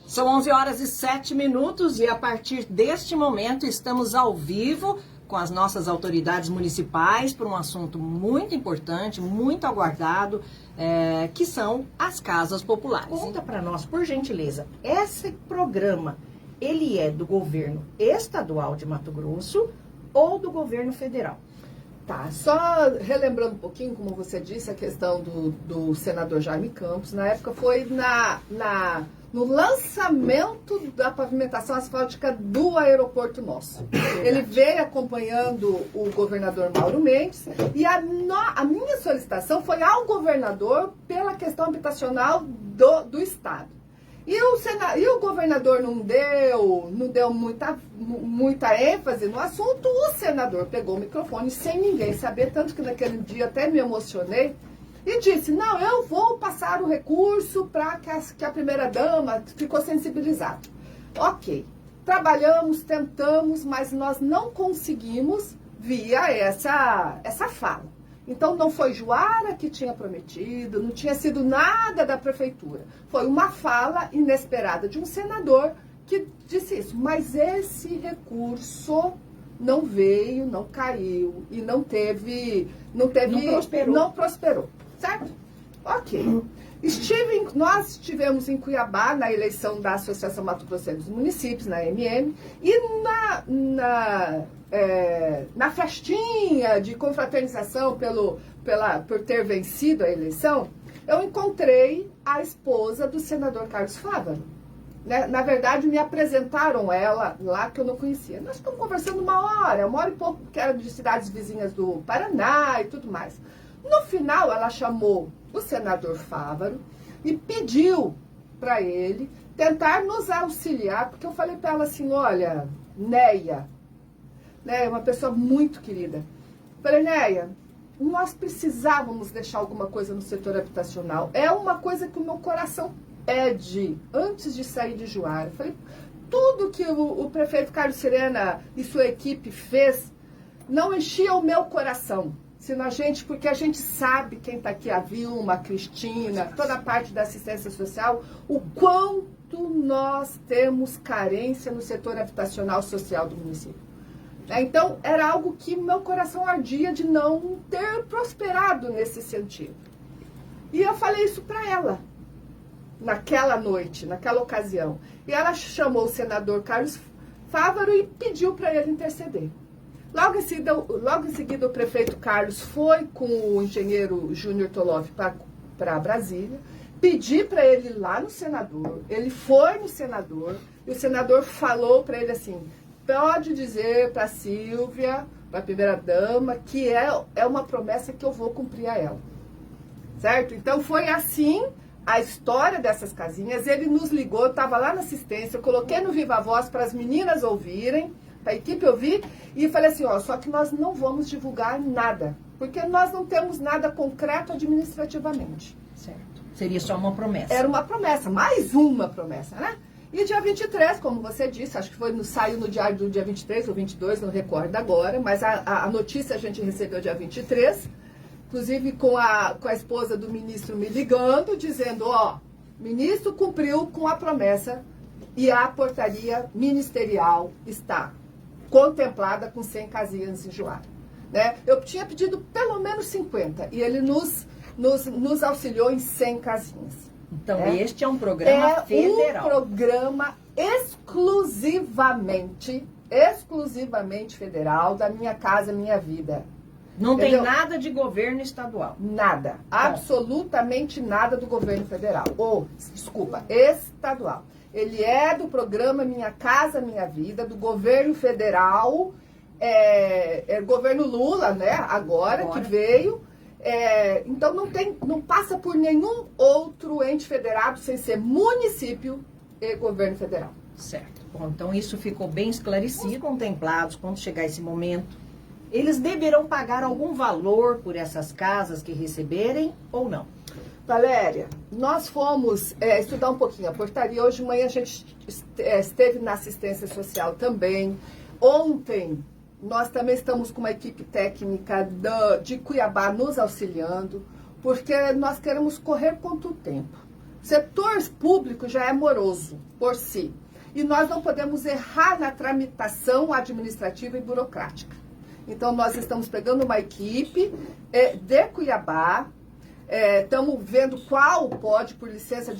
São 11 horas e 7 minutos e a partir deste momento estamos ao vivo com as nossas autoridades municipais por um assunto muito importante, muito aguardado, que são as casas populares. Conta para nós, por gentileza, esse programa, ele é do governo estadual de Mato Grosso ou do governo federal? Tá, só relembrando um pouquinho, como você disse, a questão do senador Jaime Campos, na época foi no lançamento da pavimentação asfáltica do aeroporto nosso. Ele veio acompanhando o governador Mauro Mendes e a minha solicitação foi ao governador pela questão habitacional do estado. E o governador não deu muita ênfase no assunto, o senador pegou o microfone sem ninguém saber, tanto que naquele dia até me emocionei, e disse, não, eu vou passar o recurso para que a primeira-dama ficou sensibilizada. Ok, trabalhamos, tentamos, mas nós não conseguimos via essa fala. Então não foi Juara que tinha prometido, não tinha sido nada da prefeitura. Foi uma fala inesperada de um senador que disse isso. Mas esse recurso não veio, não caiu e não prosperou. Certo? Ok. Nós estivemos em Cuiabá na eleição da Associação Mato Grossense dos Municípios, na AMM, e na festinha de confraternização por ter vencido a eleição, eu encontrei a esposa do senador Carlos Fávaro. Na verdade, me apresentaram ela lá, que eu não conhecia. Nós ficamos conversando uma hora e pouco, que era de cidades vizinhas do Paraná e tudo mais. No final, ela chamou o senador Fávaro e pediu para ele tentar nos auxiliar, porque eu falei para ela assim, olha, Neia, é uma pessoa muito querida. Falei, Neia, nós precisávamos deixar alguma coisa no setor habitacional. É uma coisa que o meu coração pede antes de sair de Juara. Falei, tudo que o prefeito Carlos Sirena e sua equipe fez não enchia o meu coração. Porque a gente sabe quem está aqui, a Vilma, a Cristina, toda a parte da assistência social, o quanto nós temos carência no setor habitacional social do município. Então, era algo que meu coração ardia de não ter prosperado nesse sentido. E eu falei isso para ela, naquela noite, naquela ocasião. E ela chamou o senador Carlos Fávaro e pediu para ele interceder. Logo em seguida, o prefeito Carlos foi com o engenheiro Júnior Toloff para Brasília, pedi para ele ir lá no senador, ele foi no senador, e o senador falou para ele assim, pode dizer para a Silvia, para a primeira-dama, que é uma promessa que eu vou cumprir a ela. Certo? Então foi assim a história dessas casinhas. Ele nos ligou, eu estava lá na assistência, eu coloquei no Viva Voz para as meninas ouvirem, para a equipe ouvir, e falei assim, só que nós não vamos divulgar nada, porque nós não temos nada concreto administrativamente. Certo. Seria só uma promessa. Era uma promessa, mais uma promessa, né? E dia 23, como você disse, acho que saiu no diário do dia 23 ou 22, não recordo agora, mas a notícia a gente recebeu dia 23, inclusive com a esposa do ministro me ligando, dizendo, ministro cumpriu com a promessa e a portaria ministerial está contemplada com 100 casinhas em Juara. Né? Eu tinha pedido pelo menos 50 e ele nos auxiliou em 100 casinhas. Então, este é um programa federal. É um programa exclusivamente federal, da Minha Casa Minha Vida. Não Entendeu? tem nada de governo estadual. Nada. Absolutamente nada do governo federal. Estadual. Ele é do programa Minha Casa Minha Vida, do governo federal, governo Lula, né? Agora que veio. Então não passa por nenhum outro ente federado sem ser município e governo federal. Certo. Bom, então isso ficou bem esclarecido. Contemplados, quando chegar esse momento, eles deverão pagar algum valor por essas casas que receberem ou não? Valéria, nós fomos estudar um pouquinho a portaria. Hoje de manhã a gente esteve na assistência social também. Ontem nós também estamos com uma equipe técnica de Cuiabá nos auxiliando, porque nós queremos correr contra o tempo. O setor público já é moroso por si. E nós não podemos errar na tramitação administrativa e burocrática. Então nós estamos pegando uma equipe de Cuiabá. Estamos vendo qual pode, por licitação,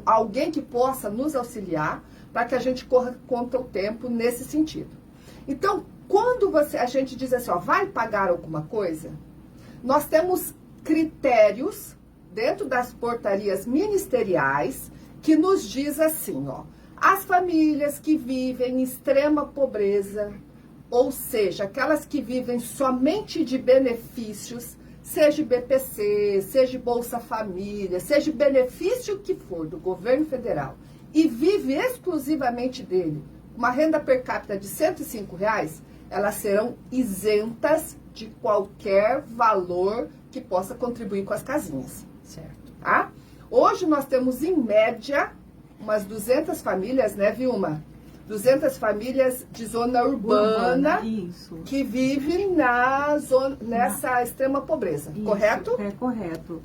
alguém que possa nos auxiliar para que a gente corra contra o tempo nesse sentido. Então, quando a gente diz assim, ó, vai pagar alguma coisa, nós temos critérios dentro das portarias ministeriais que nos diz assim, ó, as famílias que vivem em extrema pobreza, ou seja, aquelas que vivem somente de benefícios, seja BPC, seja Bolsa Família, seja benefício que for do governo federal, e vive exclusivamente dele, uma renda per capita de R$105, elas serão isentas de qualquer valor que possa contribuir com as casinhas. Certo. Tá? Hoje nós temos, em média, umas 200 famílias, né, Vilma? 200 famílias de zona urbana que vivem nessa extrema pobreza, isso, correto? É correto.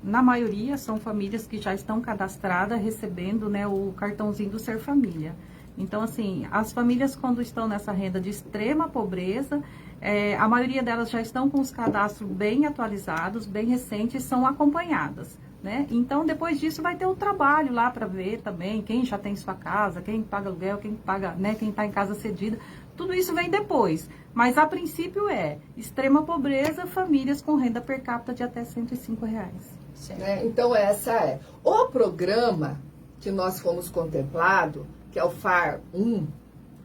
Na maioria são famílias que já estão cadastradas recebendo, né, o cartãozinho do Ser Família. Então, assim, as famílias quando estão nessa renda de extrema pobreza, a maioria delas já estão com os cadastros bem atualizados, bem recentes, são acompanhadas. Né? Então, depois disso, vai ter o trabalho lá para ver também quem já tem sua casa, quem paga aluguel, quem paga, né, quem está em casa cedida. Tudo isso vem depois. Mas, a princípio, extrema pobreza, famílias com renda per capita de até R$105. Então, essa é. O programa que nós fomos contemplado, que é o FAR 1,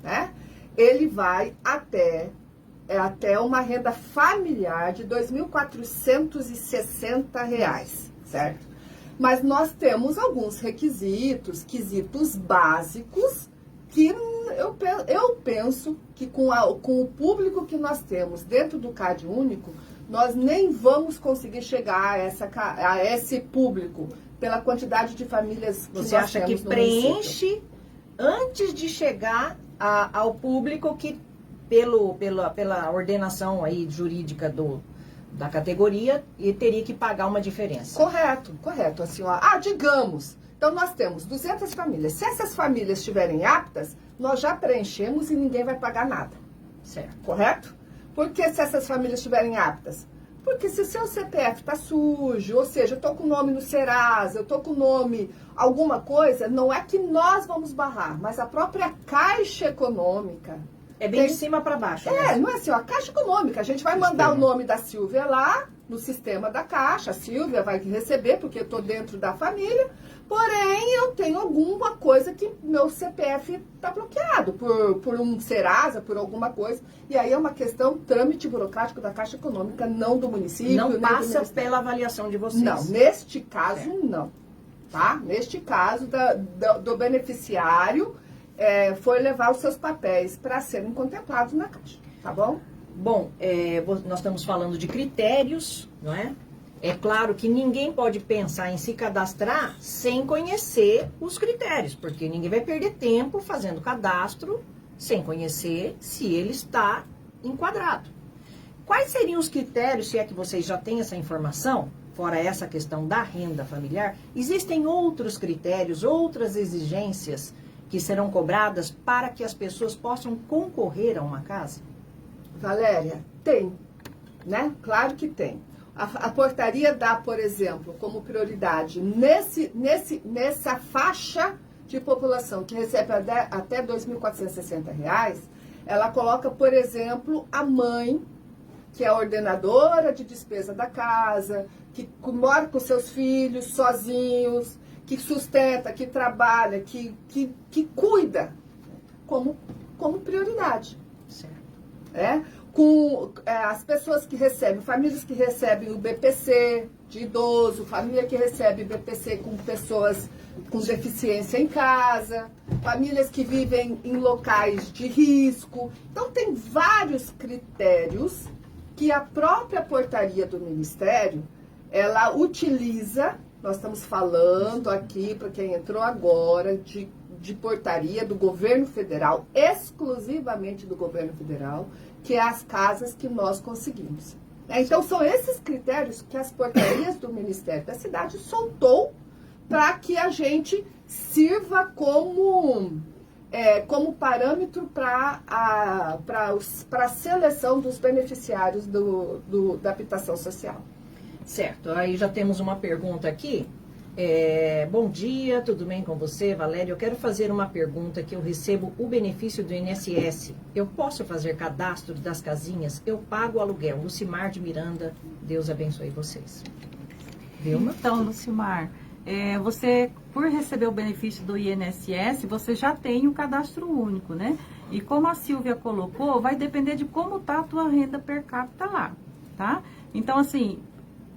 né? Ele vai até uma renda familiar de R$2.460, certo? Mas nós temos alguns quesitos básicos, que eu penso que com o público que nós temos dentro do CAD único, nós nem vamos conseguir chegar a esse público pela quantidade de famílias que você nós acha temos que no preenche município. Antes de chegar ao público que, pela ordenação aí jurídica da categoria, e teria que pagar uma diferença. Correto. Assim, ó, digamos, então nós temos 200 famílias. Se essas famílias estiverem aptas, nós já preenchemos e ninguém vai pagar nada. Certo. Correto? Por que se essas famílias estiverem aptas? Porque se o seu CPF está sujo, ou seja, eu estou com o nome no Serasa, eu estou com o nome alguma coisa, não é que nós vamos barrar, mas a própria Caixa Econômica. É bem de cima para baixo. Não é assim, ó, a Caixa Econômica, a gente vai mandar o nome da Silvia lá no sistema da Caixa, a Silvia vai receber, porque eu estou dentro da família, porém eu tenho alguma coisa que meu CPF está bloqueado, por um Serasa, por alguma coisa, e aí é uma questão, trâmite burocrático da Caixa Econômica, não do município. Não passa pela avaliação de vocês. Não, neste caso não, tá? Neste caso do beneficiário, foi levar os seus papéis para serem contemplados na Caixa, tá bom? Bom, nós estamos falando de critérios, não é? É claro que ninguém pode pensar em se cadastrar sem conhecer os critérios, porque ninguém vai perder tempo fazendo cadastro sem conhecer se ele está enquadrado. Quais seriam os critérios, se é que vocês já têm essa informação, fora essa questão da renda familiar? Existem outros critérios, outras exigências que serão cobradas para que as pessoas possam concorrer a uma casa? Valéria, tem, né? Claro que tem. A portaria dá, por exemplo, como prioridade, nessa faixa de população que recebe até R$ 2.460, ela coloca, por exemplo, a mãe, que é a ordenadora de despesa da casa, que mora com seus filhos sozinhos, que sustenta, que trabalha, que cuida, como prioridade. Certo. Com as pessoas que recebem, famílias que recebem o BPC de idoso, família que recebe BPC com pessoas com deficiência em casa, famílias que vivem em locais de risco. Então, tem vários critérios que a própria portaria do Ministério, ela utiliza, nós estamos falando aqui, para quem entrou agora, de portaria do governo federal, exclusivamente do governo federal, que é as casas que nós conseguimos. Então, são esses critérios que as portarias do Ministério da Cidade soltou para que a gente sirva como parâmetro para a seleção dos beneficiários da habitação social. Certo, aí já temos uma pergunta aqui. Bom dia, tudo bem com você, Valéria? Eu quero fazer uma pergunta que eu recebo o benefício do INSS. Eu posso fazer cadastro das casinhas? Eu pago o aluguel. Lucimar de Miranda, Deus abençoe vocês. Vilma? Então, Lucimar, você, por receber o benefício do INSS, você já tem o cadastro único, né? E como a Silvia colocou, vai depender de como está a tua renda per capita lá, tá? Então, assim,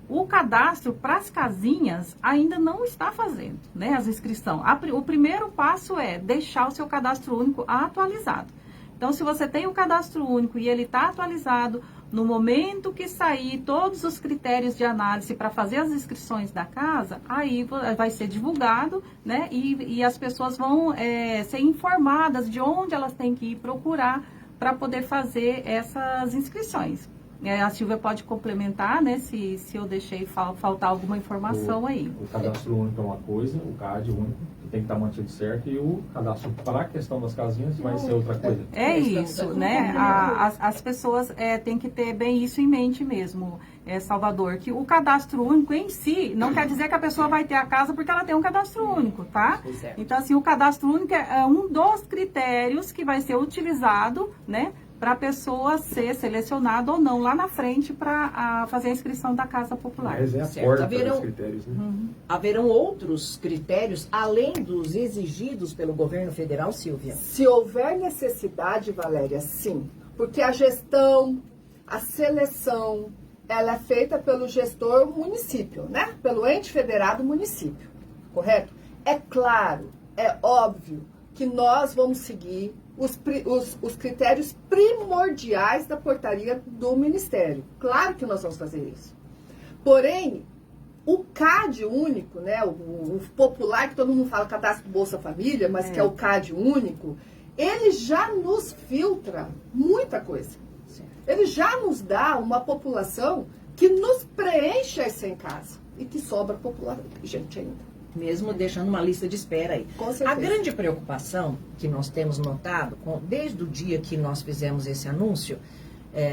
o cadastro para as casinhas ainda não está fazendo, né, as inscrições. O primeiro passo é deixar o seu cadastro único atualizado. Então, se você tem o cadastro único e ele está atualizado, no momento que sair todos os critérios de análise para fazer as inscrições da casa, aí vai ser divulgado, né, e as pessoas vão ser informadas de onde elas têm que ir procurar para poder fazer essas inscrições. A Silvia pode complementar, né, se eu deixei faltar alguma informação aí. O cadastro único é uma coisa, o CAD único, que tem que estar mantido certo, e o cadastro para a questão das casinhas vai ser outra coisa. É isso, né? As pessoas têm que ter bem isso em mente mesmo, Salvador, que o cadastro único em si não quer dizer que a pessoa vai ter a casa porque ela tem um cadastro único, tá? Então, assim, o cadastro único é um dos critérios que vai ser utilizado, né, para a pessoa ser selecionada ou não lá na frente para fazer a inscrição da Casa Popular. Mas é a porta dos critérios, né? Haverão outros critérios, além dos exigidos pelo governo federal, Silvia? Se houver necessidade, Valéria, sim. Porque a gestão, a seleção, ela é feita pelo gestor município, né? Pelo ente federado município, correto? É claro, é óbvio que nós vamos seguir os critérios primordiais da portaria do Ministério. Claro que nós vamos fazer isso. Porém, o CAD único, né, o popular, que todo mundo fala cadastro Bolsa Família, mas que é o CAD único, ele já nos filtra muita coisa. Ele já nos dá uma população que nos preenche as 100 casas e que sobra gente ainda. Mesmo deixando uma lista de espera aí. Com certeza. A grande preocupação que nós temos notado, desde o dia que nós fizemos esse anúncio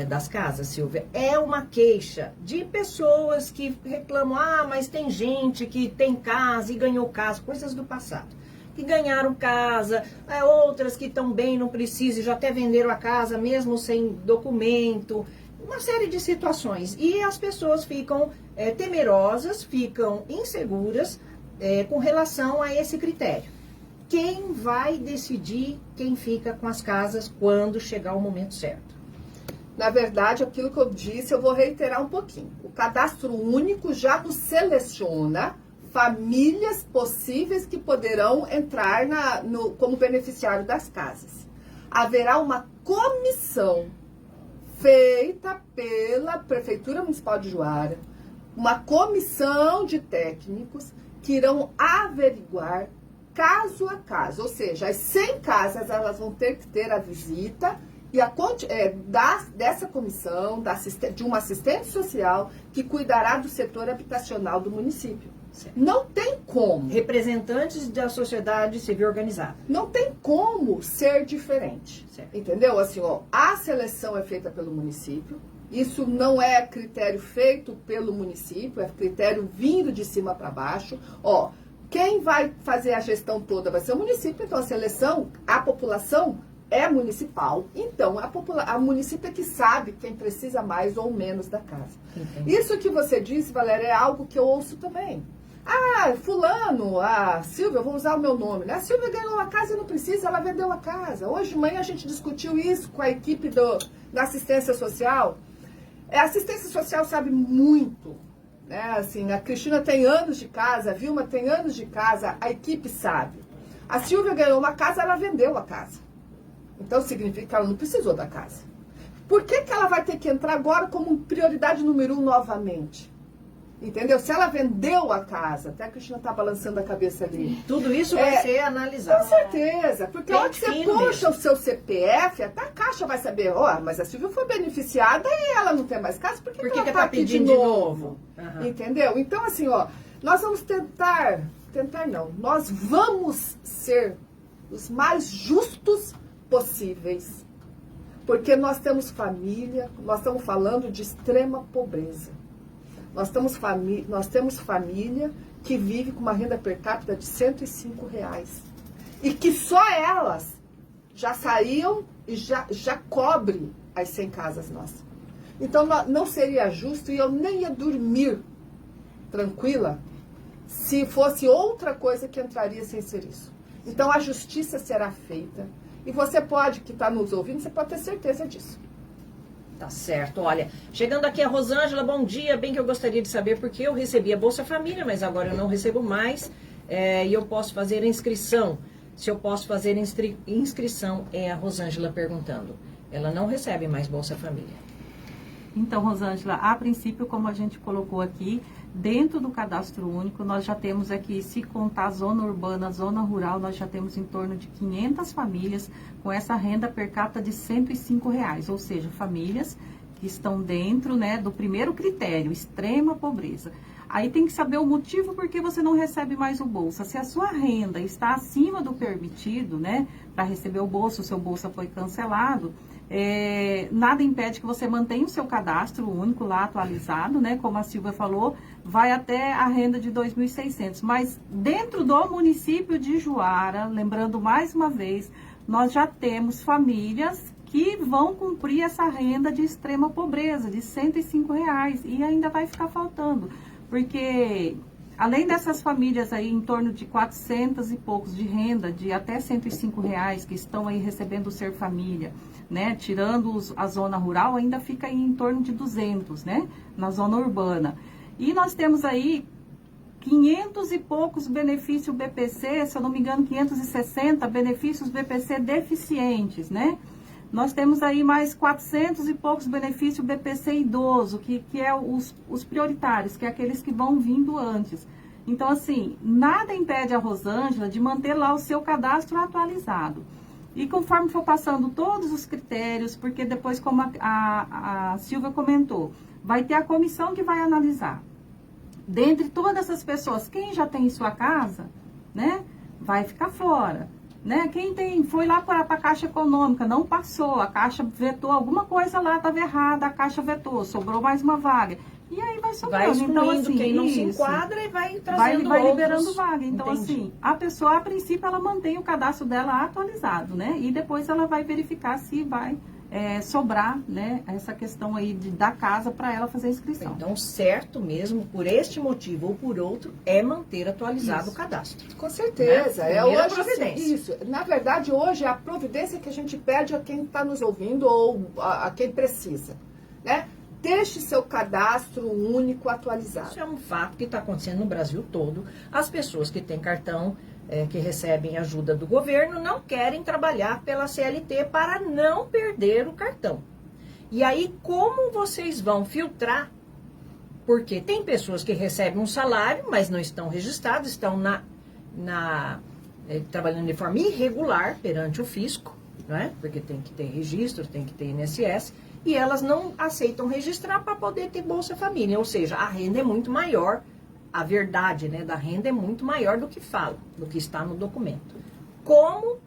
das casas, Silvia, é uma queixa de pessoas que reclamam, mas tem gente que tem casa e ganhou casa, coisas do passado. Que ganharam casa, outras que estão bem, não precisam, já até venderam a casa mesmo sem documento, uma série de situações. E as pessoas ficam temerosas, ficam inseguras, com relação a esse critério. Quem vai decidir quem fica com as casas quando chegar o momento certo? Na verdade, aquilo que eu disse, eu vou reiterar um pouquinho. O cadastro único já nos seleciona famílias possíveis que poderão entrar como beneficiário das casas. Haverá uma comissão feita pela Prefeitura Municipal de Juara, uma comissão de técnicos que irão averiguar caso a caso, ou seja, as 100 casas elas vão ter que ter a visita e dessa comissão, de uma assistente social que cuidará do setor habitacional do município. Certo. Não tem como. Representantes da sociedade civil organizada. Não tem como ser diferente. Certo. Entendeu? Assim, a seleção é feita pelo município. Isso não é critério feito pelo município, é critério vindo de cima para baixo. Quem vai fazer a gestão toda vai ser o município, então a seleção, a população é municipal. Então, a município é que sabe quem precisa mais ou menos da casa. Entendi. Isso que você disse, Valéria, é algo que eu ouço também. Fulano, a Silvia, eu vou usar o meu nome, né? A Silvia ganhou uma casa e não precisa, ela vendeu a casa. Hoje de manhã a gente discutiu isso com a equipe da assistência social. A assistência social sabe muito, né? Assim, a Cristina tem anos de casa, a Vilma tem anos de casa, a equipe sabe. A Silvia ganhou uma casa, ela vendeu a casa. Então significa que ela não precisou da casa. Por que ela vai ter que entrar agora como prioridade número 1 novamente? Entendeu? Se ela vendeu a casa, até a Cristina está balançando a cabeça ali. Tudo isso vai ser analisado. Com certeza, porque Bem onde você fino puxa mesmo. o seu CPF, até a Caixa vai saber, mas a Silvia foi beneficiada e ela não tem mais casa, por que Por que ela que tá tá aqui de pedindo de novo? novo? Entendeu? Então, assim, nós vamos nós vamos ser os mais justos possíveis. Porque nós temos família, nós estamos falando de extrema pobreza. Nós temos família que vive com uma renda per capita de R$105. E que só elas já saíam e já cobre as 100 casas nossas. Então não seria justo e eu nem ia dormir tranquila se fosse outra coisa que entraria sem ser isso. Então a justiça será feita. E você pode, que está nos ouvindo, você pode ter certeza disso. Tá certo, olha, chegando aqui a Rosângela, bom dia, bem que eu gostaria de saber porque eu recebi a Bolsa Família, mas agora eu não recebo mais, e eu posso fazer a inscrição. Se eu posso fazer inscrição, é a Rosângela perguntando. Ela não recebe mais Bolsa Família. Então, Rosângela, a princípio, como a gente colocou aqui, dentro do cadastro único, nós já temos aqui, se contar zona urbana, zona rural, nós já temos em torno de 500 famílias com essa renda per capita de R$105, ou seja, famílias que estão dentro, né, do primeiro critério, extrema pobreza. Aí tem que saber o motivo por que você não recebe mais o Bolsa. Se a sua renda está acima do permitido, né, para receber o Bolsa, o seu Bolsa foi cancelado, nada impede que você mantenha o seu cadastro único lá atualizado, né? Como a Silvia falou, vai até a renda de 2.600. Mas dentro do município de Juara, lembrando mais uma vez, nós já temos famílias que vão cumprir essa renda de extrema pobreza, de R$105, e ainda vai ficar faltando. Porque além dessas famílias aí em torno de 400 e poucos de renda, de até R$105, que estão aí recebendo o Ser Família, né, tirando a zona rural, ainda fica aí em torno de 200, né, na zona urbana. E nós temos aí 500 e poucos benefícios BPC, se eu não me engano, 560 benefícios BPC deficientes, né? Nós temos aí mais 400 e poucos benefícios BPC idoso, que é os prioritários, que é aqueles que vão vindo antes. Então, assim, nada impede a Rosângela de manter lá o seu cadastro atualizado. E conforme for passando todos os critérios, porque depois, como a Silvia comentou, vai ter a comissão que vai analisar. Dentre todas essas pessoas, quem já tem sua casa, né, vai ficar fora. Né? Quem foi lá para a Caixa Econômica, não passou, a Caixa vetou, alguma coisa lá estava errada, a Caixa vetou, sobrou mais uma vaga. E aí vai sobrando. Vai excluindo então, assim, quem não se enquadra e vai trazendo vai outros. liberando vaga. Então, Entendi. assim, a pessoa, a princípio, ela mantém o cadastro dela atualizado, né? E depois ela vai verificar se vai sobrar, né, essa questão aí da casa para ela fazer a inscrição. Então, certo mesmo, por este motivo ou por outro, é manter atualizado Isso. o cadastro. Com certeza. Né? É Primeira hoje providência. isso. Na verdade, hoje é a providência que a gente pede a quem está nos ouvindo ou a quem precisa. Né? Deixe seu cadastro único atualizado. Isso é um fato que está acontecendo no Brasil todo. As pessoas que têm cartão, que recebem ajuda do governo, não querem trabalhar pela CLT para não perder o cartão. E aí, como vocês vão filtrar? Porque tem pessoas que recebem um salário, mas não estão registradas, estão trabalhando de forma irregular perante o fisco, né? Porque tem que ter registro, tem que ter INSS, e elas não aceitam registrar para poder ter Bolsa Família, ou seja, a renda é muito maior, a verdade, né, da renda é muito maior do que fala, do que está no documento. Como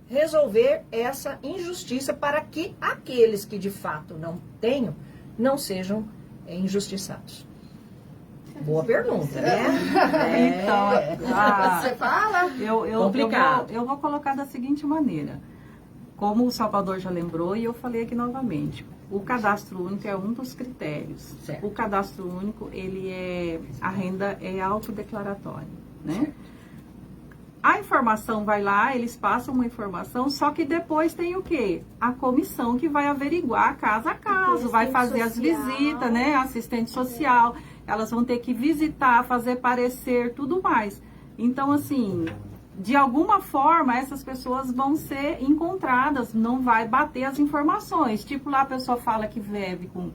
resolver essa injustiça para que aqueles que de fato não tenham, não sejam injustiçados? Boa pergunta, né? Então, Você fala? Complicado. Eu vou colocar da seguinte maneira. Como o Salvador já lembrou e eu falei aqui novamente, o cadastro único é um dos critérios. Certo. O cadastro único, a renda é autodeclaratória, né? A informação vai lá, eles passam uma informação, só que depois tem o quê? A comissão que vai averiguar caso a caso, vai fazer as visitas, né? Assistente social, elas vão ter que visitar, fazer parecer, tudo mais. Então, assim, de alguma forma, essas pessoas vão ser encontradas, não vai bater as informações. Tipo, lá a pessoa fala que vive com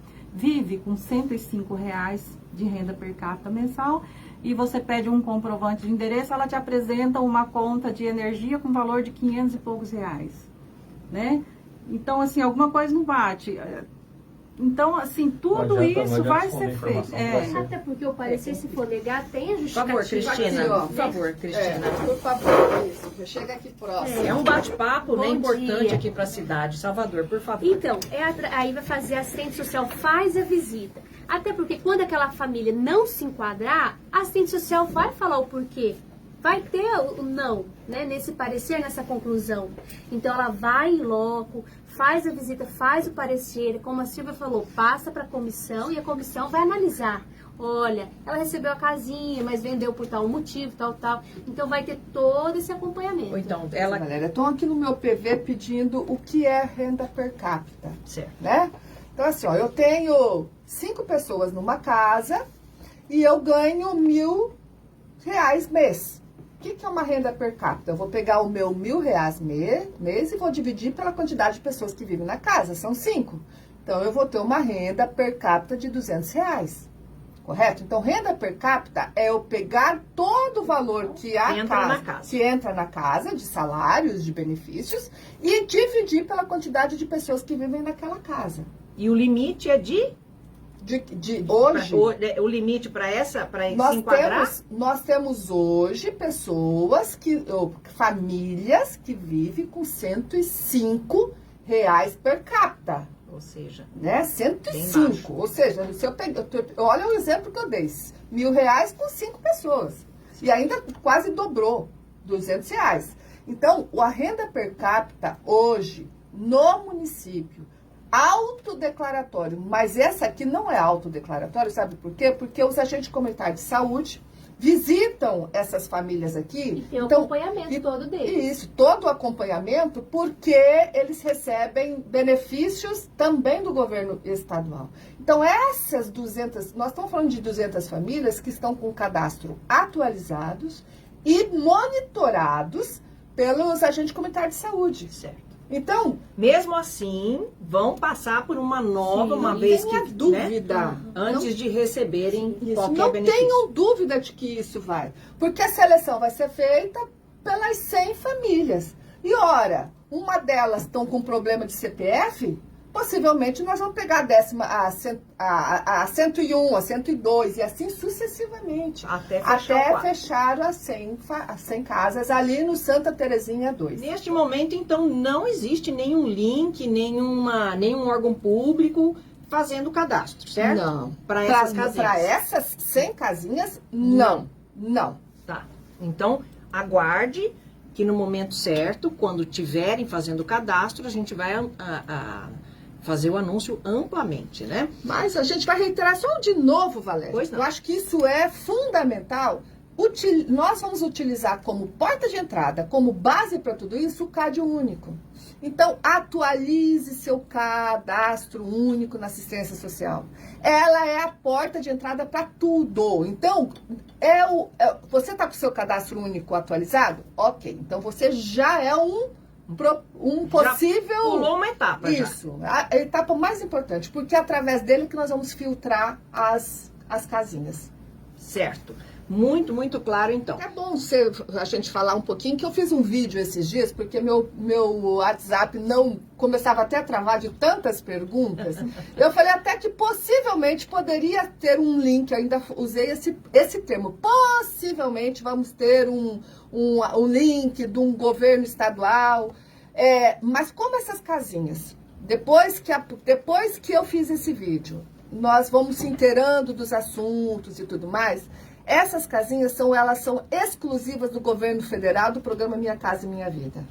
R$105 de renda per capita mensal, e você pede um comprovante de endereço, ela te apresenta uma conta de energia com valor de 500 e poucos reais, né? Então, assim, alguma coisa não bate. Então, assim, tudo isso vai ser feito. Até porque o parecer, se for negar, tem a Por favor, justificativa. Cristina. Aqui, ó. Por favor, Cristina. Por favor, isso. Chega aqui próximo. É um bate-papo, né, Bom importante dia. aqui para a cidade. Salvador, por favor. Então, aí vai fazer a assistente social, faz a visita. Até porque quando aquela família não se enquadrar, a assistente social vai falar o porquê. Vai ter o não, né, nesse parecer, nessa conclusão. Então, ela vai em loco, faz a visita, faz o parecer, como a Silvia falou, passa para a comissão e a comissão vai analisar. Olha, ela recebeu a casinha, mas vendeu por tal motivo, tal. Então, vai ter todo esse acompanhamento. Ou então, ela... Valéria, estão aqui no meu PV pedindo o que é renda per capita, Certo. né? Então, assim, ó, eu tenho 5 pessoas numa casa e eu ganho R$1.000 mês. O que é uma renda per capita? Eu vou pegar o meu R$1.000 mês e vou dividir pela quantidade de pessoas que vivem na casa. São 5. Então, eu vou ter uma renda per capita de R$200. Correto? Então, renda per capita é eu pegar todo o valor que entra na casa, de salários, de benefícios, e dividir pela quantidade de pessoas que vivem naquela casa. E o limite é de Hoje, o limite para se enquadrar? nós temos hoje famílias que vivem com R$105 per capita. Ou seja, Né? 105. Ou seja, se eu pegar, olha o exemplo que eu dei. R$1.000 com 5 pessoas. E ainda quase dobrou, R$200. Então, a renda per capita hoje, no município, autodeclaratório, mas essa aqui não é autodeclaratório, sabe por quê? Porque os agentes comunitários de saúde visitam essas famílias aqui. E tem o acompanhamento todo deles. Isso, todo o acompanhamento, porque eles recebem benefícios também do governo estadual. Então, essas 200, nós estamos falando de 200 famílias que estão com o cadastro atualizados e monitorados pelos agentes comunitários de saúde. certo. Então, Mesmo assim, vão passar por uma nova, sim, uma não vez tenha que, dúvida. né, antes de receberem qualquer Não benefício. tenham dúvida de que isso vai. Porque a seleção vai ser feita pelas 100 famílias. E ora, uma delas estão com problema de CPF, possivelmente nós vamos pegar a 101, a 102 e assim sucessivamente. Até fechar as 100 casas ali no Santa Terezinha 2. Neste momento, então, não existe nenhum link, nenhum órgão público fazendo cadastro, certo? Não. Para essas casinhas. Para essas 100 casinhas, não. Tá. Então, aguarde que no momento certo, quando tiverem fazendo o cadastro, a gente vai fazer o anúncio amplamente, né? Mas a gente vai reiterar só de novo, Valéria. Pois não. Eu acho que isso é fundamental. Nós vamos utilizar como porta de entrada, como base para tudo isso, o CAD único. Então, atualize seu cadastro único na assistência social. Ela é a porta de entrada para tudo. Então, você está com o seu cadastro único atualizado? Ok. Então, você já é um possível... Já pulou uma etapa. Isso. A etapa mais importante, porque é através dele que nós vamos filtrar as casinhas. Certo. Muito, muito claro, então. É bom a gente falar um pouquinho, que eu fiz um vídeo esses dias, porque meu WhatsApp não começava até a travar de tantas perguntas. Eu falei até que possivelmente poderia ter um link, ainda usei esse termo. Possivelmente vamos ter um link de um governo estadual. Mas como essas casinhas, depois que eu fiz esse vídeo, nós vamos se inteirando dos assuntos e tudo mais. Essas casinhas elas são exclusivas do governo federal, do programa Minha Casa e Minha Vida.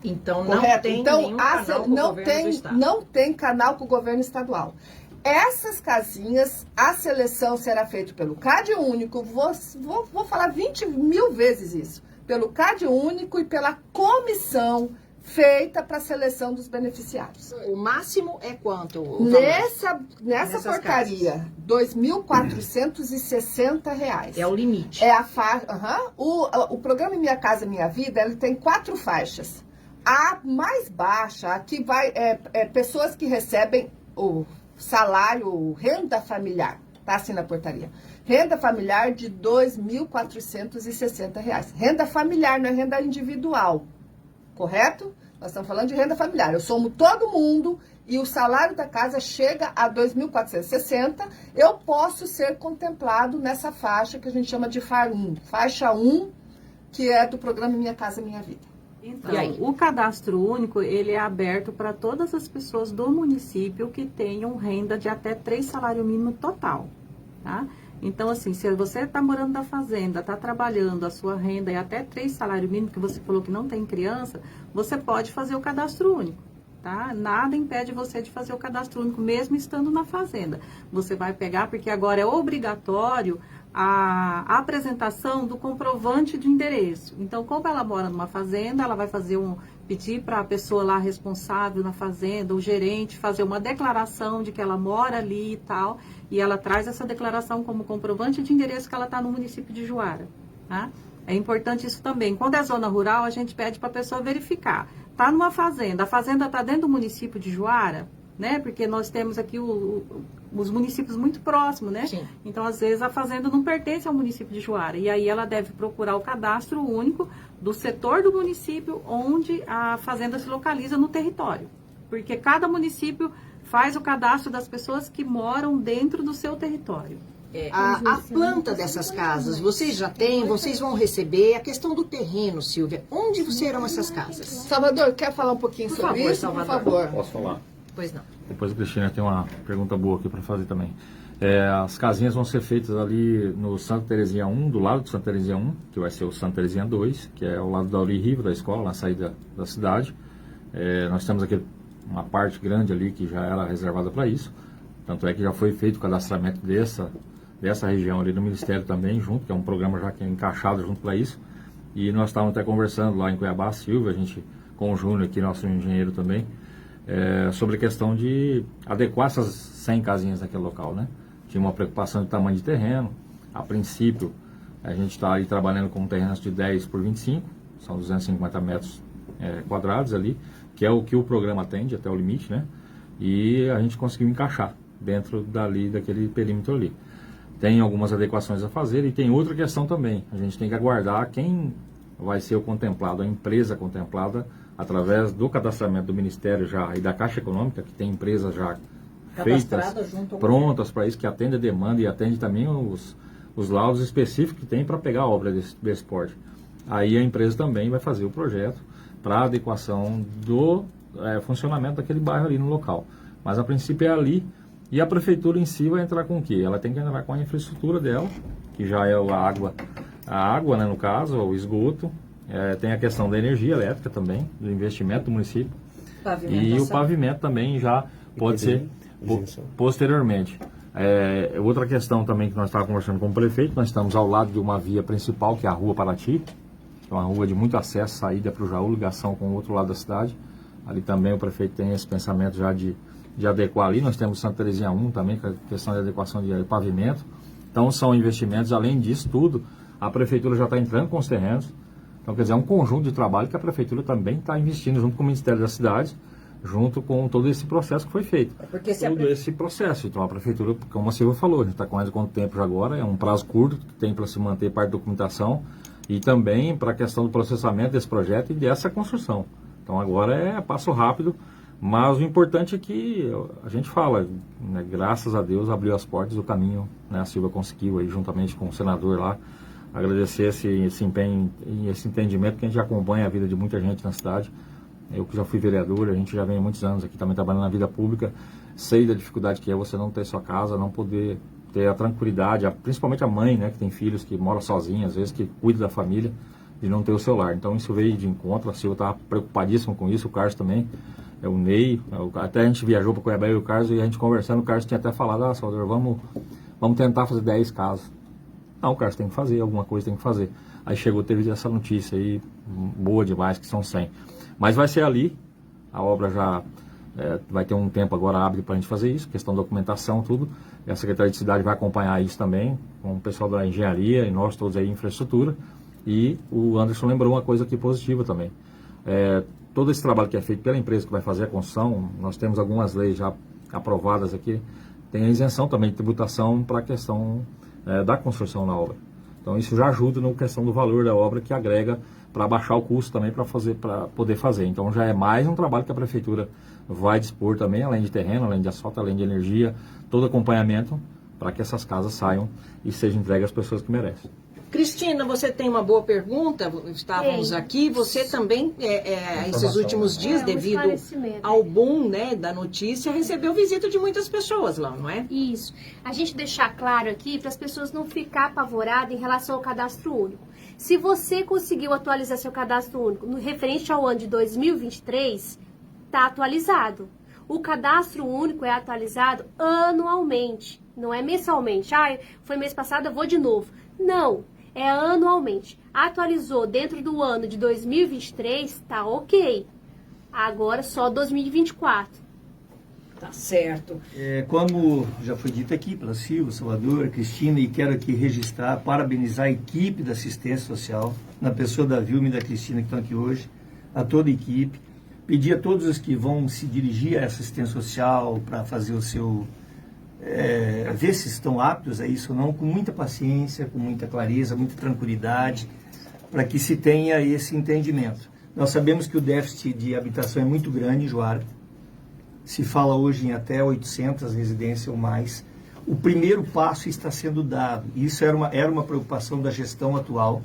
Então Correto? não tem nenhum canal com o governo do estado. Não tem canal com o governo estadual. Essas casinhas, a seleção será feita pelo CAD único, vou falar 20 mil vezes isso, pelo CAD único e pela comissão feita para a seleção dos beneficiários. O máximo é quanto? Nessa portaria, R$ 2.460. É o limite. É a faixa. O programa Minha Casa Minha Vida, ele tem 4 faixas. A mais baixa, aqui vai pessoas que recebem o salário, renda familiar, tá assim na portaria. Renda familiar de R$ 2.460. Renda familiar, não é renda individual. Correto? Nós estamos falando de renda familiar. Eu somo todo mundo e o salário da casa chega a 2.460, eu posso ser contemplado nessa faixa que a gente chama de FAR 1. Faixa 1, que é do programa Minha Casa Minha Vida. Então, o cadastro único, ele é aberto para todas as pessoas do município que tenham renda de até 3 salários mínimos total, tá? Então, assim, se você está morando na fazenda, está trabalhando, a sua renda é até 3 salários mínimos, que você falou que não tem criança, você pode fazer o cadastro único, tá? Nada impede você de fazer o cadastro único, mesmo estando na fazenda. Você vai pegar, porque agora é obrigatório a apresentação do comprovante de endereço. Então, como ela mora numa fazenda, ela vai pedir para a pessoa lá responsável na fazenda, o gerente, fazer uma declaração de que ela mora ali e tal, e ela traz essa declaração como comprovante de endereço que ela está no município de Juara, tá? É importante isso também. Quando é zona rural, a gente pede para a pessoa verificar. Está numa fazenda, a fazenda está dentro do município de Juara, né? Porque nós temos aqui os municípios muito próximos, né? Sim. Então, às vezes, a fazenda não pertence ao município de Juara. E aí ela deve procurar o cadastro único do setor do município onde a fazenda se localiza no território. Porque cada município faz o cadastro das pessoas que moram dentro do seu território. A planta dessas casas, vocês já têm, vocês vão receber. A questão do terreno, Silvia, onde serão essas casas? Salvador, quer falar um pouquinho Por sobre favor, isso? Salvador. Por favor. Posso falar? Pois não. Depois a Cristina tem uma pergunta boa aqui para fazer também. As casinhas vão ser feitas ali no Santa Terezinha 1, do lado do Santa Terezinha 1, que vai ser o Santa Terezinha 2, que é ao lado da Oli Riva, da escola, na saída da cidade. Nós temos aqui uma parte grande ali que já era reservada para isso. Tanto é que já foi feito o cadastramento dessa região ali no Ministério também, junto, que é um programa já que é encaixado junto para isso. E nós estávamos até conversando lá em Cuiabá, a Silvia, a gente com o Júnior aqui, nosso engenheiro também, sobre a questão de adequar essas 100 casinhas naquele local, né? Tinha uma preocupação de tamanho de terreno. A princípio, a gente está aí trabalhando com terrenos de 10 por 25, são 250 metros quadrados ali, que é o que o programa atende até o limite, né? E a gente conseguiu encaixar dentro daquele perímetro ali. Tem algumas adequações a fazer e tem outra questão também. A gente tem que aguardar quem vai ser o contemplado, a empresa contemplada através do cadastramento do Ministério já e da Caixa Econômica, que tem empresas já feitas, prontas para isso, que atende a demanda e atende também os laudos específicos que tem para pegar a obra desse porte. Aí a empresa também vai fazer o projeto para adequação do funcionamento daquele bairro ali no local. Mas a princípio é ali. E a prefeitura em si vai entrar com o quê? Ela tem que entrar com a infraestrutura dela, que já é a água, né, no caso, o esgoto. Tem a questão da energia elétrica também, do investimento do município. E o pavimento também já pode ser posteriormente. Outra questão também que nós estávamos conversando com o prefeito, nós estamos ao lado de uma via principal, que é a Rua Paraty, que é uma rua de muito acesso, saída para o Jaú, ligação com o outro lado da cidade. Ali também o prefeito tem esse pensamento já de adequar ali. Nós temos Santa Terezinha 1 também, com a questão de adequação de pavimento. Então são investimentos, além disso tudo, a prefeitura já está entrando com os terrenos. Então, quer dizer, é um conjunto de trabalho que a prefeitura também está investindo junto com o Ministério da Cidade, junto com todo esse processo que foi feito. Esse processo. Então, a prefeitura, como a Silvia falou, a gente está com mais de quanto tempo já agora, é um prazo curto que tem para se manter parte da documentação e também para a questão do processamento desse projeto e dessa construção. Então, agora é passo rápido, mas o importante é que a gente fala, né, graças a Deus abriu as portas, o caminho, né, a Silvia conseguiu aí, juntamente com o senador lá, agradecer esse empenho e esse entendimento que a gente acompanha a vida de muita gente na cidade. Eu que já fui vereador, a gente já vem há muitos anos aqui também trabalhando na vida pública, sei da dificuldade que é você não ter sua casa, não poder ter a tranquilidade, principalmente a mãe, né, que tem filhos, que mora sozinha, às vezes que cuida da família, de não ter o celular. Então isso veio de encontro, a Silvia estava preocupadíssima com isso, o Carlos também, o Ney, até a gente viajou para Cuiabá e o Carlos, e a gente conversando, o Carlos tinha até falado, Salvador, vamos tentar fazer 10 casas. Não, o Carlos tem que fazer, alguma coisa tem que fazer. Aí teve essa notícia aí, boa demais, que são 100. Mas vai ser ali, a obra já vai ter um tempo agora hábil para a gente fazer isso, questão da documentação, tudo. E a Secretaria de Cidade vai acompanhar isso também, com o pessoal da engenharia e nós todos aí, infraestrutura. E o Anderson lembrou uma coisa aqui positiva também. Todo esse trabalho que é feito pela empresa que vai fazer a construção, nós temos algumas leis já aprovadas aqui, tem a isenção também de tributação para a questão da construção na obra. Então isso já ajuda na questão do valor da obra, que agrega para baixar o custo também para poder fazer. Então já é mais um trabalho que a prefeitura vai dispor também, além de terreno, além de asfalto, além de energia, todo acompanhamento para que essas casas saiam e sejam entregues às pessoas que merecem. Cristina, você tem uma boa pergunta, estávamos aqui, você também, esses últimos dias, devido ao boom, né, da notícia, recebeu visita de muitas pessoas lá, não é? Isso. A gente deixar claro aqui, para as pessoas não ficar apavoradas em relação ao cadastro único. Se você conseguiu atualizar seu cadastro único no referente ao ano de 2023, está atualizado. O cadastro único é atualizado anualmente, não é mensalmente. Foi mês passado, eu vou de novo. Não. É anualmente. Atualizou dentro do ano de 2023, tá ok. Agora só 2024. Tá certo. Como já foi dito aqui pela Silvia, Salvador, Cristina, e quero aqui registrar, parabenizar a equipe da assistência social, na pessoa da Vilma e da Cristina que estão aqui hoje, a toda a equipe. Pedir a todos os que vão se dirigir a essa assistência social para fazer o seu... ver se estão aptos a isso ou não, com muita paciência, com muita clareza, muita tranquilidade, para que se tenha esse entendimento. Nós sabemos que o déficit de habitação é muito grande em Juara, se fala hoje em até 800 residências ou mais. O primeiro passo está sendo dado, isso era uma preocupação da gestão atual,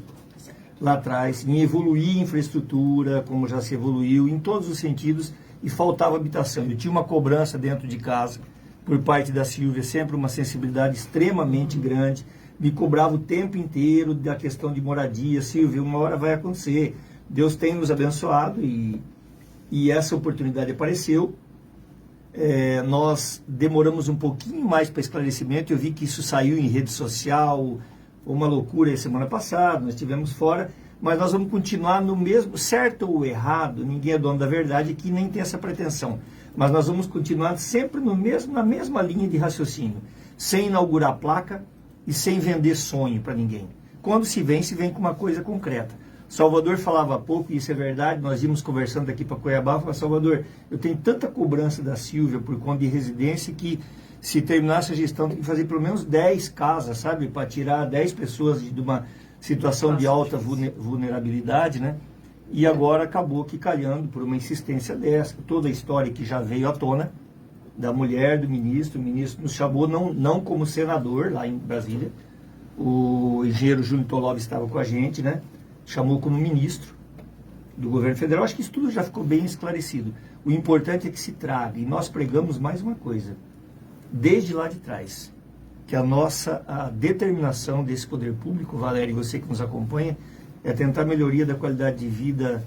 lá atrás, em evoluir a infraestrutura, como já se evoluiu, em todos os sentidos, e faltava habitação. Eu tinha uma cobrança dentro de casa, por parte da Silvia, sempre uma sensibilidade extremamente grande, me cobrava o tempo inteiro da questão de moradia. Silvia, uma hora vai acontecer, Deus tem nos abençoado e essa oportunidade apareceu. Nós demoramos um pouquinho mais para esclarecimento, eu vi que isso saiu em rede social, uma loucura a semana passada, nós estivemos fora, mas nós vamos continuar no mesmo, certo ou errado, ninguém é dono da verdade aqui, nem tem essa pretensão. Mas nós vamos continuar sempre na mesma linha de raciocínio, sem inaugurar placa e sem vender sonho para ninguém. Quando se vem com uma coisa concreta. Salvador falava há pouco, e isso é verdade, nós íamos conversando daqui para Cuiabá, falava, Salvador, eu tenho tanta cobrança da Silvia por conta de residência que se terminar essa gestão tem que fazer pelo menos 10 casas, sabe, para tirar 10 pessoas de uma situação de alta vulnerabilidade, né? E agora acabou que calhando por uma insistência dessa, toda a história que já veio à tona, da mulher do ministro, o ministro nos chamou não como senador lá em Brasília, o engenheiro Júnior Tolov estava com a gente, né? Chamou como ministro do governo federal. Acho que isso tudo já ficou bem esclarecido. O importante é que se traga, e nós pregamos mais uma coisa, desde lá de trás, que a determinação desse poder público, Valéria, e você que nos acompanha, é tentar a melhoria da qualidade de vida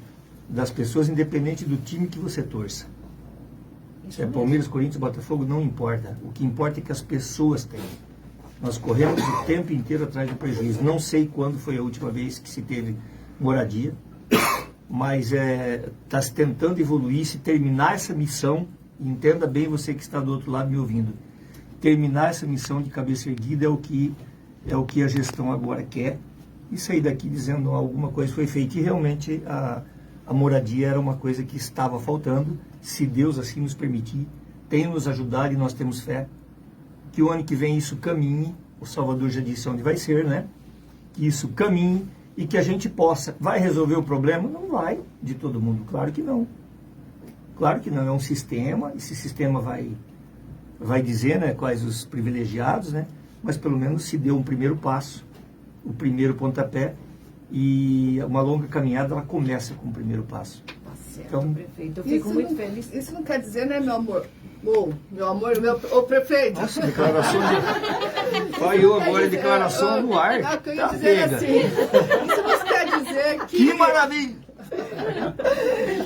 das pessoas, independente do time que você torça. Se é Palmeiras, Corinthians, Botafogo, não importa. O que importa é que as pessoas têm. Nós corremos o tempo inteiro atrás do prejuízo. Não sei quando foi a última vez que se teve moradia, mas está se tentando evoluir, se terminar essa missão, entenda bem você que está do outro lado me ouvindo, terminar essa missão de cabeça erguida é o que a gestão agora quer, e sair daqui dizendo alguma coisa foi feita, e realmente a moradia era uma coisa que estava faltando, se Deus assim nos permitir, tem nos ajudado e nós temos fé, que o ano que vem isso caminhe, o Salvador já disse onde vai ser, né? Que isso caminhe e que a gente possa, vai resolver o problema? Não vai, de todo mundo, claro que não. Claro que não, é um sistema, esse sistema vai dizer, né, quais os privilegiados, né? Mas pelo menos se deu um primeiro passo, o primeiro pontapé, e uma longa caminhada ela começa com o primeiro passo. Tá certo, então, prefeito, eu fico muito feliz. Isso não quer dizer, né, meu amor? Ô prefeito. Nossa, declaração de... Falhou agora, declaração no ar. Não, que eu ia tá dizer pega. assim. Isso não quer dizer que... Que maravilha!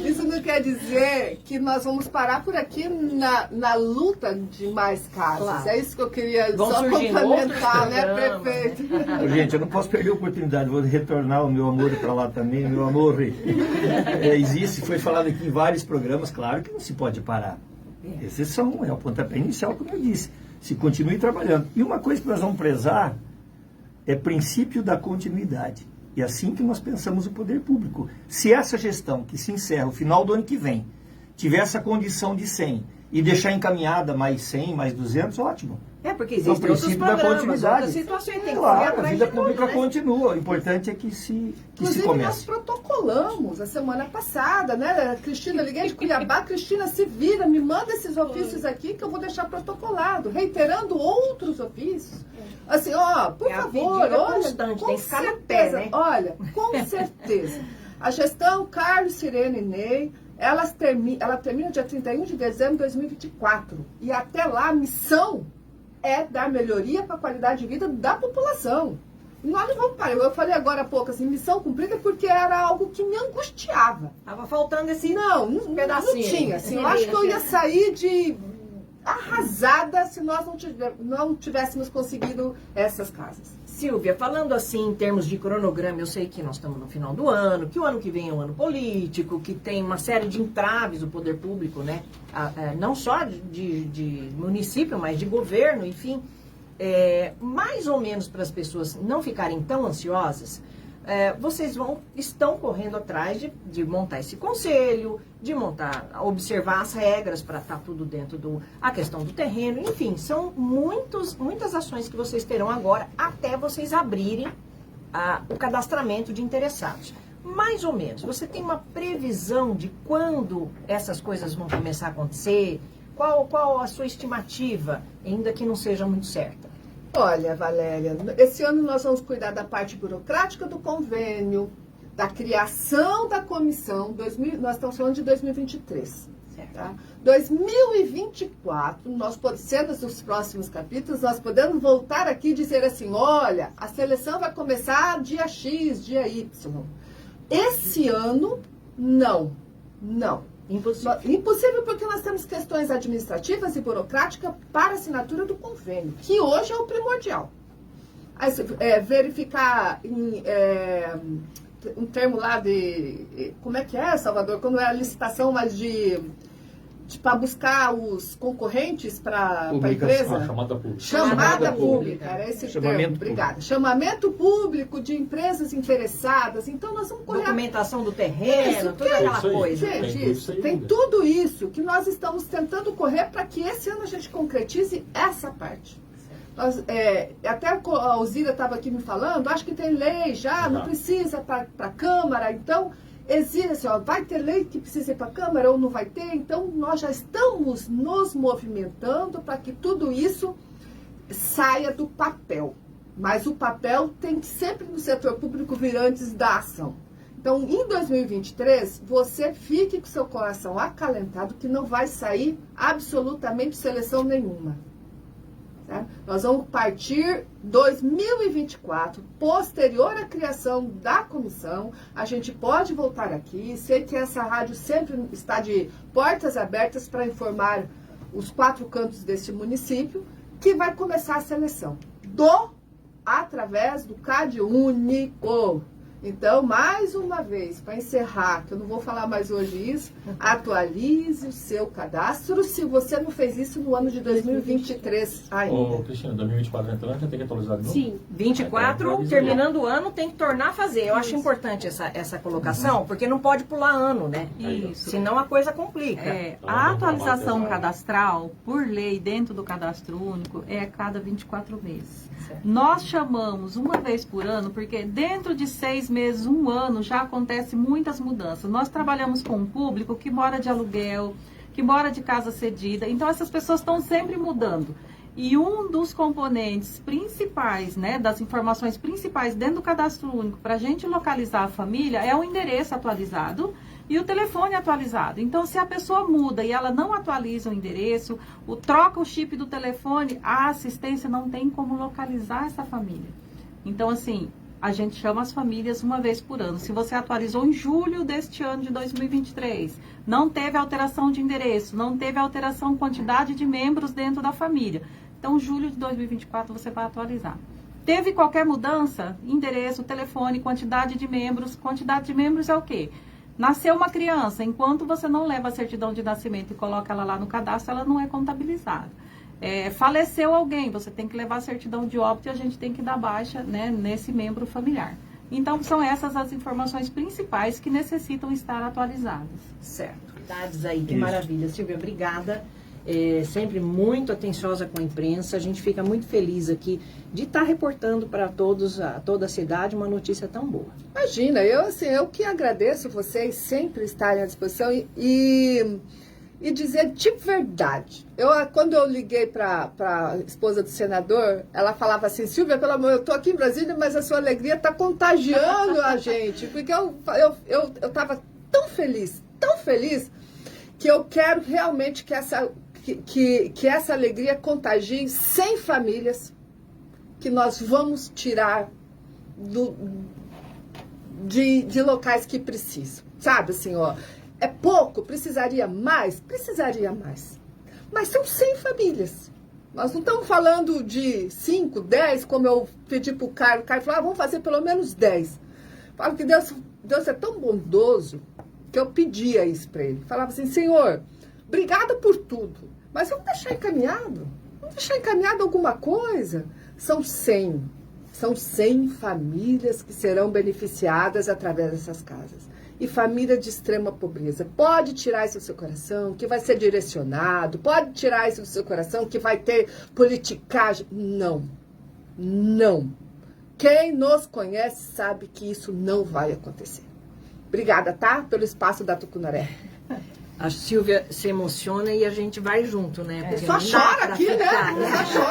Isso não quer dizer que nós vamos parar por aqui na luta de mais casos. Claro. É isso que eu queria Vão só surgindo complementar, outros né, programas, prefeito? Gente, eu não posso perder a oportunidade, vou retornar o meu amor para lá também, meu amor. Existe, foi falado aqui em vários programas, claro que não se pode parar. Esses é o pontapé inicial, como eu disse. Se continue trabalhando. E uma coisa que nós vamos prezar é princípio da continuidade. E assim que nós pensamos o poder público. Se essa gestão que se encerra no final do ano que vem tiver essa condição de 100 e deixar encaminhada mais 100, mais 200, ótimo. Porque É o existem outros princípio da programas, continuidade. outras situações. Tem que correr Claro, a atrás vida de tudo, pública né? continua. O importante é que se Inclusive, nós comece. protocolamos a semana passada, né? Cristina, liguei de Cuiabá, Cristina, se vira, me manda esses ofícios aqui que eu vou deixar protocolado, reiterando outros ofícios. Assim, ó, por É a favor, pedida olha, constante, com tem que ficar no pé, certeza, né? olha, com certeza. A gestão Carlos, Sirene e Ney, ela termina dia 31 de dezembro de 2024. E até lá, a missão é dar melhoria para a qualidade de vida da população. E nós não vamos parar. Eu falei agora há pouco, assim, missão cumprida porque era algo que me angustiava. Tava faltando esse Não pedacinho. tinha. Assim, eu acho que eu ia sair arrasada se nós não tivéssemos conseguido essas casas. Silvia, falando assim em termos de cronograma, eu sei que nós estamos no final do ano, que o ano que vem é um ano político, que tem uma série de entraves do poder público, né? Não só de município, mas de governo, enfim. Mais ou menos para as pessoas não ficarem tão ansiosas, vocês estão correndo atrás de montar esse conselho, de observar as regras para estar tudo dentro a questão do terreno, enfim, são muitas ações que vocês terão agora até vocês abrirem o cadastramento de interessados. Mais ou menos, você tem uma previsão de quando essas coisas vão começar a acontecer? Qual a sua estimativa, ainda que não seja muito certa? Olha, Valéria, esse ano nós vamos cuidar da parte burocrática do convênio, da criação da comissão, nós estamos falando de 2023. Tá? 2024, sendo os próximos capítulos, nós podemos voltar aqui e dizer assim, olha, a seleção vai começar dia X, dia Y. Esse ano, não. Impossível porque nós temos questões administrativas e burocráticas para assinatura do convênio, que hoje é o primordial. Verificar um termo lá de... Como é que é, Salvador? Quando é a licitação, mas para buscar os concorrentes para a empresa? Chamada pública. Chamada pública, era esse termo, obrigada. Público. Chamamento público de empresas interessadas. Então, nós vamos correr... Documentação do terreno, toda aquela coisa. Gente, tem tudo isso que nós estamos tentando correr para que esse ano a gente concretize essa parte. Até a Alzira estava aqui me falando, acho que tem lei já, não precisa para a Câmara, então... Existe assim, vai ter lei que precisa ir para a Câmara ou não vai ter? Então, nós já estamos nos movimentando para que tudo isso saia do papel. Mas o papel tem que sempre no setor público vir antes da ação. Então, em 2023, você fique com seu coração acalentado que não vai sair absolutamente seleção nenhuma. Tá? Nós vamos partir 2024, posterior à criação da comissão, a gente pode voltar aqui, sei que essa rádio sempre está de portas abertas para informar os 4 cantos deste município, que vai começar a seleção através do CAD único. Então, mais uma vez, para encerrar, que eu não vou falar mais hoje isso, atualize o seu cadastro se você não fez isso no ano de 2023 ainda. Ô, Cristina, 2024 entrando, já tem que atualizar de novo? Sim. 24, terminando o ano, tem que tornar a fazer. Eu acho importante essa colocação, porque não pode pular ano, né? Isso. Senão a coisa complica. A atualização cadastral, por lei, dentro do cadastro único, é a cada 24 meses. Certo. Nós chamamos uma vez por ano, porque dentro de 6 meses, 1 ano, já acontece muitas mudanças. Nós trabalhamos com um público que mora de aluguel, que mora de casa cedida, então essas pessoas estão sempre mudando. E um dos componentes principais, né, das informações principais dentro do cadastro único, para a gente localizar a família, é o endereço atualizado e o telefone atualizado. Então, se a pessoa muda e ela não atualiza o endereço, troca o chip do telefone, a assistência não tem como localizar essa família. Então, assim, a gente chama as famílias uma vez por ano. Se você atualizou em julho deste ano de 2023, não teve alteração de endereço, não teve alteração quantidade de membros dentro da família. Então, julho de 2024 você vai atualizar. Teve qualquer mudança? Endereço, telefone, quantidade de membros. Quantidade de membros é o quê? Nasceu uma criança, enquanto você não leva a certidão de nascimento e coloca ela lá no cadastro, ela não é contabilizada. Faleceu alguém, você tem que levar a certidão de óbito e a gente tem que dar baixa, né, nesse membro familiar. Então, são essas as informações principais que necessitam estar atualizadas. Certo. Dados aí, que maravilha. Silvia, obrigada. Sempre muito atenciosa com a imprensa. A gente fica muito feliz aqui de estar reportando para toda a cidade uma notícia tão boa. Imagina, eu que agradeço vocês sempre estarem à disposição e dizer de verdade. Quando eu liguei para a esposa do senador, ela falava assim: Silvia, pelo amor, eu estou aqui em Brasília, mas a sua alegria está contagiando a gente. Porque eu estava tão feliz, que eu quero realmente que essa alegria contagie 100 famílias que nós vamos tirar de locais que precisam. Sabe assim, ó, é pouco, precisaria mais. Mas são 100 famílias. Nós não estamos falando de 5, 10, como eu pedi para o Carlos. O Carlos falou, vamos fazer pelo menos 10. Falo que Deus é tão bondoso que eu pedia isso para ele. Falava assim, Senhor, obrigada por tudo, mas vamos deixar encaminhado? Vamos deixar encaminhado alguma coisa? São 100 famílias que serão beneficiadas através dessas casas. E família de extrema pobreza. Pode tirar isso do seu coração, que vai ser direcionado. Pode tirar isso do seu coração, que vai ter politicagem. Não. Quem nos conhece sabe que isso não vai acontecer. Obrigada, tá? Pelo espaço da Tucunaré. A Silvia se emociona e a gente vai junto, né? Porque Só chora aqui, né? Só chora.